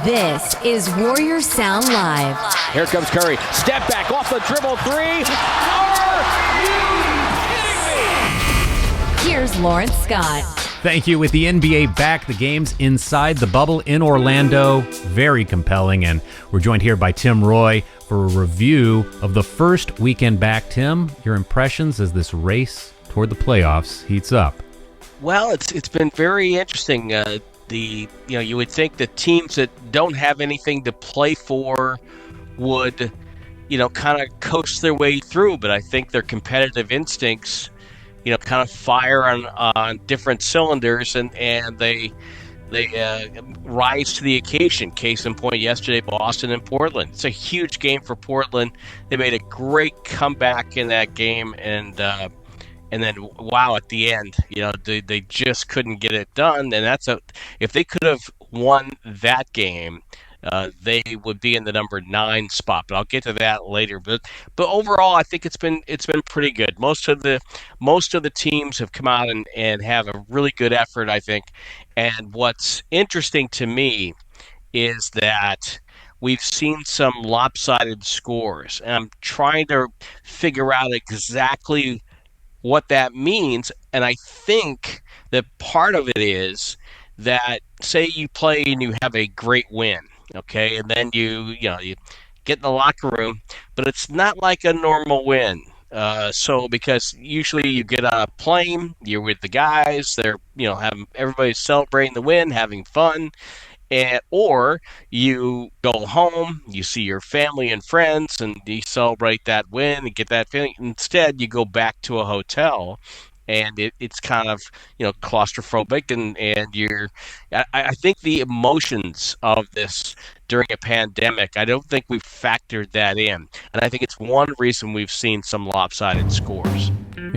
This is Warrior Sound Live. Here comes Curry. Step back off the dribble three. Are you kidding me? Here's Lawrence Scott. Thank you. With the NBA back, the games inside the bubble in Orlando, very compelling. And we're joined here by Tim Roye for a review of the first weekend back. Tim, your impressions as this race toward the playoffs heats up? Well, it's been very interesting. You would think the teams that don't have anything to play for would, kind of coast their way through. But I think their competitive instincts, kind of fire on different cylinders, and they rise to the occasion. Case in point, yesterday, Boston and Portland. It's a huge game for Portland. They made a great comeback in that game, and then wow, at the end, they just couldn't get it done. And if they could have won that game, they would be in the number 9 spot. But I'll get to that later. But overall, I think it's been pretty good. Most of the teams have come out and have a really good effort, I think. And what's interesting to me is that we've seen some lopsided scores, and I'm trying to figure out exactly what that means. And I think that part of it is that, say you play and you have a great win, okay, and then you get in the locker room, but it's not like a normal win. So because usually you get on a plane, you're with the guys, they're everybody's celebrating the win, having fun. Or you go home, you see your family and friends, and you celebrate that win and get that feeling. Instead, you go back to a hotel, and it's kind of claustrophobic, and I think the emotions of this during a pandemic, I don't think we've factored that in, and I think it's one reason we've seen some lopsided scores.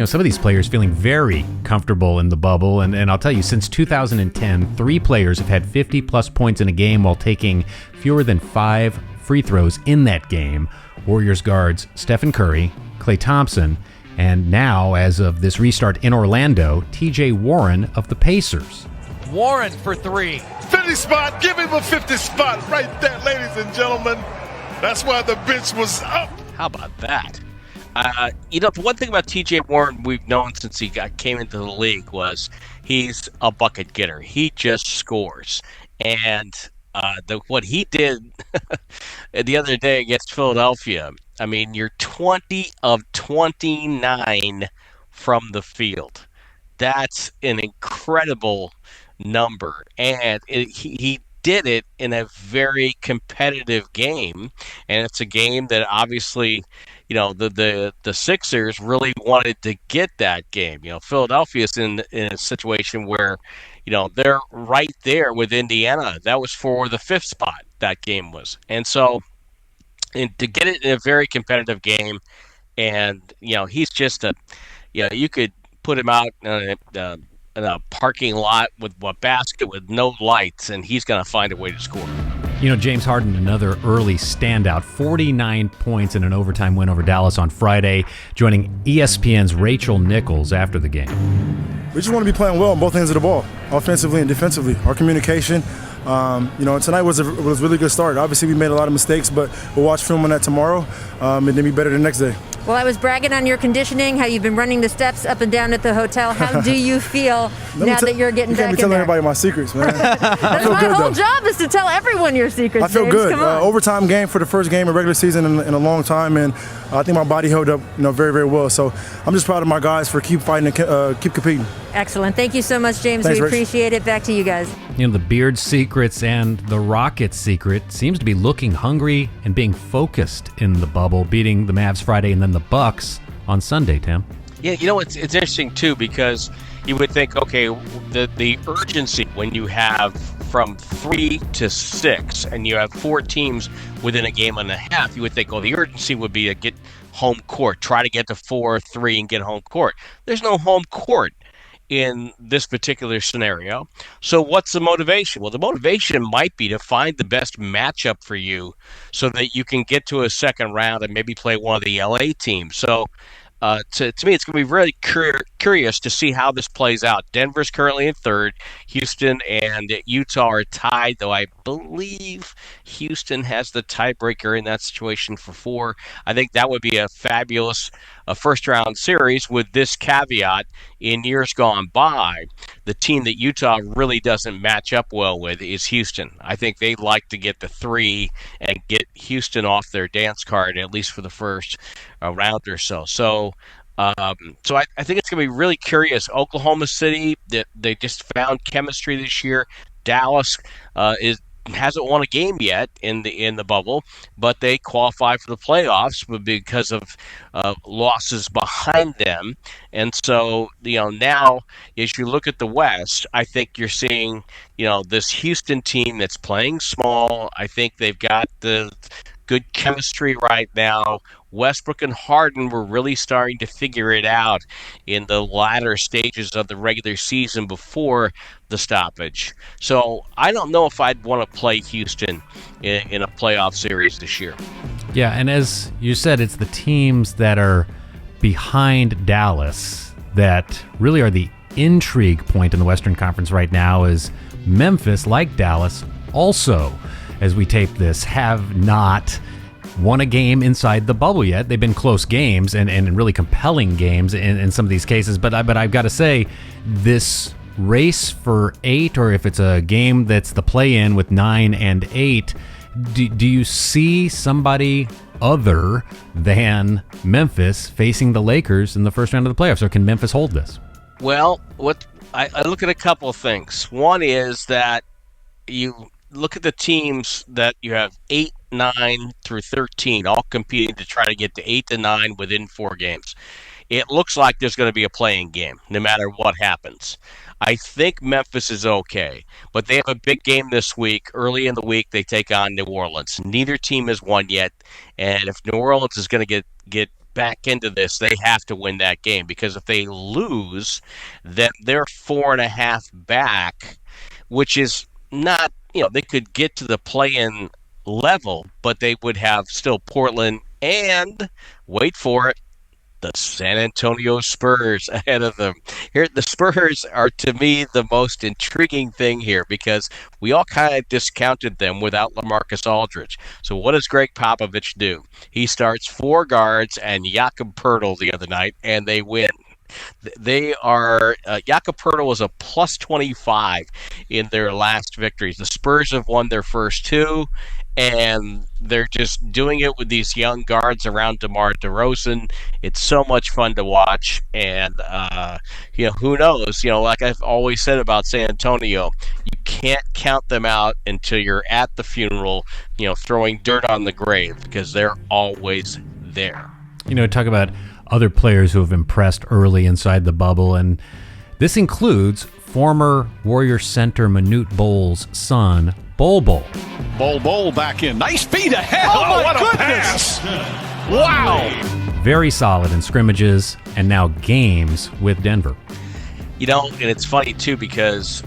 Some of these players feeling very comfortable in the bubble, and I'll tell you, since 2010, 3 players have had 50-plus points in a game while taking fewer than 5 free throws in that game. Warriors guards Stephen Curry, Klay Thompson, and now, as of this restart in Orlando, T.J. Warren of the Pacers. Warren for 3. 50 spot, give him a 50 spot right there, ladies and gentlemen. That's why the bench was up. How about that? The one thing about T.J. Warren we've known since he came into the league was he's a bucket getter. He just scores. And what he did the other day against Philadelphia, I mean, you're 20 of 29 from the field. That's an incredible number. And he did it in a very competitive game. And it's a game that obviously the Sixers really wanted to get that game. Philadelphia's in a situation where, they're right there with Indiana. That was for the 5th spot, that game was. And so, to get it in a very competitive game, and, he's just you could put him out in a parking lot with a basket with no lights, and he's going to find a way to score. James Harden, another early standout, 49 points in an overtime win over Dallas on Friday, joining ESPN's Rachel Nichols after the game. We just want to be playing well on both ends of the ball, offensively and defensively. Our communication, tonight was a really good start. Obviously, we made a lot of mistakes, but we'll watch film on that tomorrow and then be better the next day. Well, I was bragging on your conditioning, how you've been running the steps up and down at the hotel. How do you feel now that you're getting back in there? You can't be telling everybody my secrets, man. That's my whole job is to tell everyone your secrets, I feel James. good. Come on. Overtime game for the first game of regular season in a long time, and I think my body held up very, very well. So I'm just proud of my guys for keep fighting and keep competing. Excellent. Thank you so much, James. Thanks, we Rich. appreciate it. Back to you guys. The Beard's secrets and the Rockets' secret seems to be looking hungry and being focused in the bubble, beating the Mavs Friday and then the Bucks on Sunday, Tim. Yeah, it's interesting, too, because you would think, okay, the urgency when you have from 3 to 6 and you have 4 teams within a game and a half, you would think, the urgency would be to get home court, try to get to 4-3 and get home court. There's no home court in this particular scenario. So what's the motivation? Well, the motivation might be to find the best matchup for you so that you can get to a second round and maybe play one of the LA teams. So to me, it's going to be really curious to see how this plays out. Denver's currently in third. Houston and Utah are tied, though I believe Houston has the tiebreaker in that situation for 4. I think that would be a fabulous first-round series with this caveat. In years gone by, the team that Utah really doesn't match up well with is Houston. I think they like to get the 3 and get Houston off their dance card, at least for the first round or so. So I think it's going to be really curious. Oklahoma City, they just found chemistry this year. Dallas hasn't won a game yet in the bubble, but they qualify for the playoffs because of losses behind them. And so, now as you look at the West, I think you're seeing, this Houston team that's playing small. I think they've got the good chemistry right now. Westbrook and Harden were really starting to figure it out in the latter stages of the regular season before the stoppage. So I don't know if I'd want to play Houston in a playoff series this year. Yeah, and as you said, it's the teams that are behind Dallas that really are the intrigue point in the Western Conference right now. Is Memphis, like Dallas, also, as we tape this, have not won a game inside the bubble yet. They've been close games and really compelling games in some of these cases. But I've got to say, this race for 8, or if it's a game that's the play-in with 9 and 8, do you see somebody other than Memphis facing the Lakers in the first round of the playoffs, or can Memphis hold this? Well, I look at a couple of things. One is that you look at the teams that you have 8, 9 through 13 all competing to try to get to 8 to 9 within 4 games. It looks like there's going to be a playing game no matter what happens. I think Memphis is okay, but they have a big game this week. Early in the week, they take on New Orleans. Neither team has won yet, and if New Orleans is going to get back into this, they have to win that game, because if they lose, then they're 4.5 back, which is not, they could get to the play-in level, but they would have still Portland and, wait for it, the San Antonio Spurs ahead of them. Here, the Spurs are, to me, the most intriguing thing here, because we all kind of discounted them without LaMarcus Aldridge. So what does Greg Popovich do? He starts 4 guards and Jakob Poeltl the other night, and they win. They are Jakob Poeltl was a plus 25 in their last victories. The Spurs have won their first 2, and they're just doing it with these young guards around DeMar DeRozan. It's so much fun to watch, and who knows? Like I've always said about San Antonio, you can't count them out until you're at the funeral, throwing dirt on the grave, because they're always there. Talk about other players who have impressed early inside the bubble, and this includes former Warrior center Manute Bol's son, Bol. Bol back in. Nice feed ahead. Oh, what goodness. A pass. Wow. Very solid in scrimmages and now games with Denver. And it's funny, too, because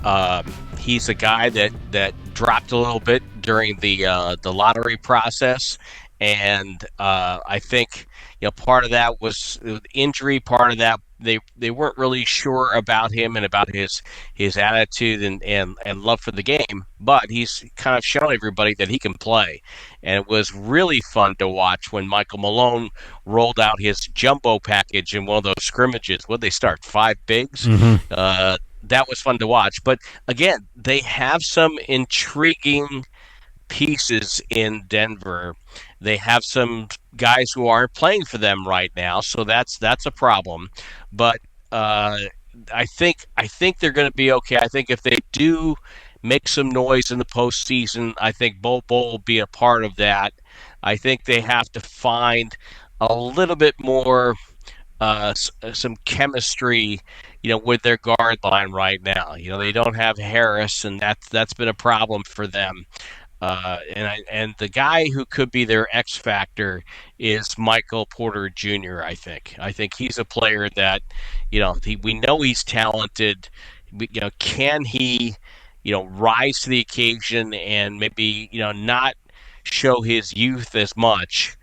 he's a guy that dropped a little bit during the lottery process, and I think part of that was injury. Part of that, they weren't really sure about him and about his attitude and love for the game. But he's kind of shown everybody that he can play. And it was really fun to watch when Michael Malone rolled out his jumbo package in one of those scrimmages. What'd they start, 5 bigs? Mm-hmm. That was fun to watch. But again, they have some intriguing pieces in Denver. They have some guys who aren't playing for them right now, so that's a problem. But I think they're going to be okay. I think if they do make some noise in the postseason, I think Bol will be a part of that. I think they have to find a little bit more some chemistry, with their guard line right now. They don't have Harris, and that's been a problem for them. And the guy who could be their X factor is Michael Porter Jr. I think he's a player that, we know he's talented. Can he, rise to the occasion and maybe, not show his youth as much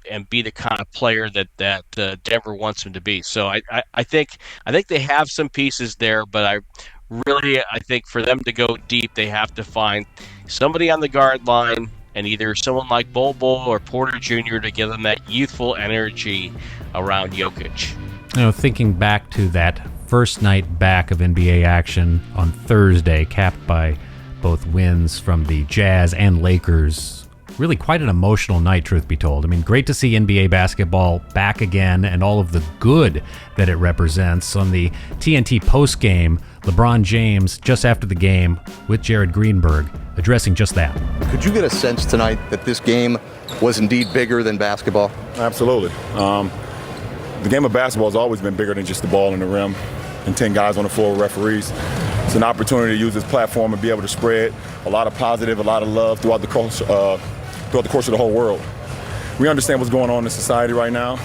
and be the kind of player that Denver wants him to be. So I think they have some pieces there, but I think for them to go deep, they have to find somebody on the guard line and either someone like Bol Bol or Porter Jr. to give them that youthful energy around Jokic. Thinking back to that first night back of NBA action on Thursday, capped by both wins from the Jazz and Lakers. Really quite an emotional night, truth be told. I mean, great to see NBA basketball back again and all of the good that it represents. On the TNT postgame, LeBron James, just after the game, with Jared Greenberg, addressing just that. Could you get a sense tonight that this game was indeed bigger than basketball? Absolutely. The game of basketball has always been bigger than just the ball in the rim and 10 guys on the floor with referees. It's an opportunity to use this platform and be able to spread a lot of positive, a lot of love throughout the course of the whole world. We understand what's going on in society right now,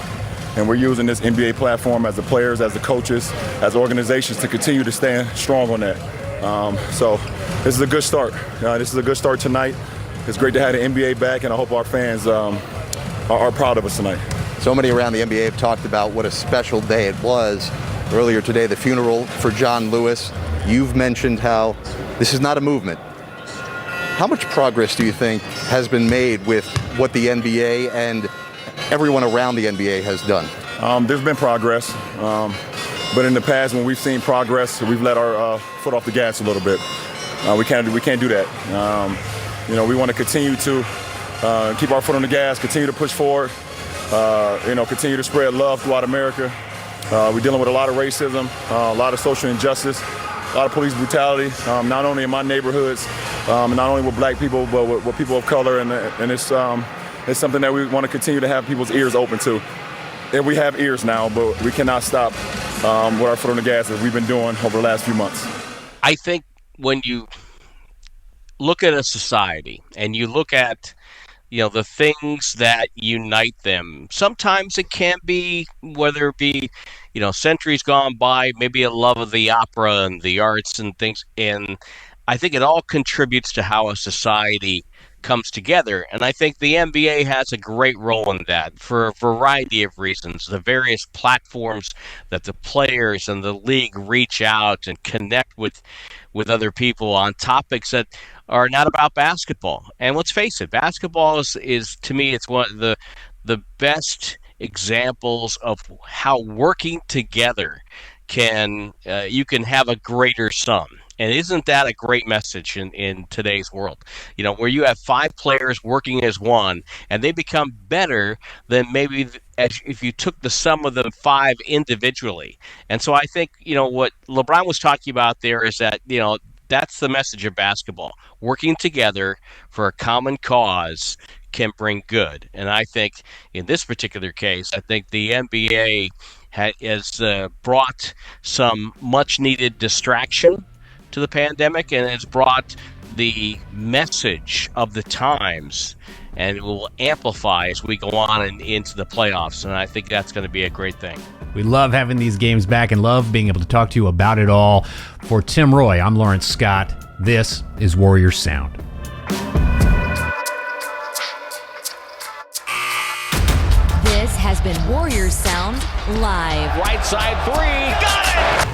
and we're using this NBA platform as the players, as the coaches, as organizations to continue to stand strong on that. So this is a good start. This is a good start tonight. It's great to have the NBA back, and I hope our fans are proud of us tonight. So many around the NBA have talked about what a special day it was. Earlier today, the funeral for John Lewis. You've mentioned how this is not a movement. How much progress do you think has been made with what the NBA and everyone around the NBA has done? There's been progress, but in the past when we've seen progress, we've let our foot off the gas a little bit. We can't do that. We want to continue to keep our foot on the gas, continue to push forward, continue to spread love throughout America. We're dealing with a lot of racism, a lot of social injustice, a lot of police brutality, not only in my neighborhoods, not only with black people, but with people of color, and it's something that we want to continue to have people's ears open to. And we have ears now, but we cannot stop with our foot on the gas as we've been doing over the last few months. I think when you look at a society and you look at the things that unite them. Sometimes it can be, whether it be, centuries gone by, maybe a love of the opera and the arts and things. And I think it all contributes to how a society comes together. And I think the NBA has a great role in that for a variety of reasons. The various platforms that the players and the league reach out and connect with other people on topics that are not about basketball. And let's face it, basketball is to me, it's one of the best examples of how working together you can have a greater sum. And isn't that a great message in today's world? Where you have 5 players working as one, and they become better than maybe if you took the sum of the 5 individually. And so I think, what LeBron was talking about there is that, that's the message of basketball. Working together for a common cause can bring good. And I think in this particular case, I think the NBA has brought some much-needed distraction to the pandemic, and it's brought the message of the times, and it will amplify as we go on and into the playoffs. And I think that's going to be a great thing. We love having these games back and love being able to talk to you about it all. For Tim Roye, I'm Lawrence Scott. This is Warriors Sound. This has been Warriors Sound Live. Right side 3. Got it!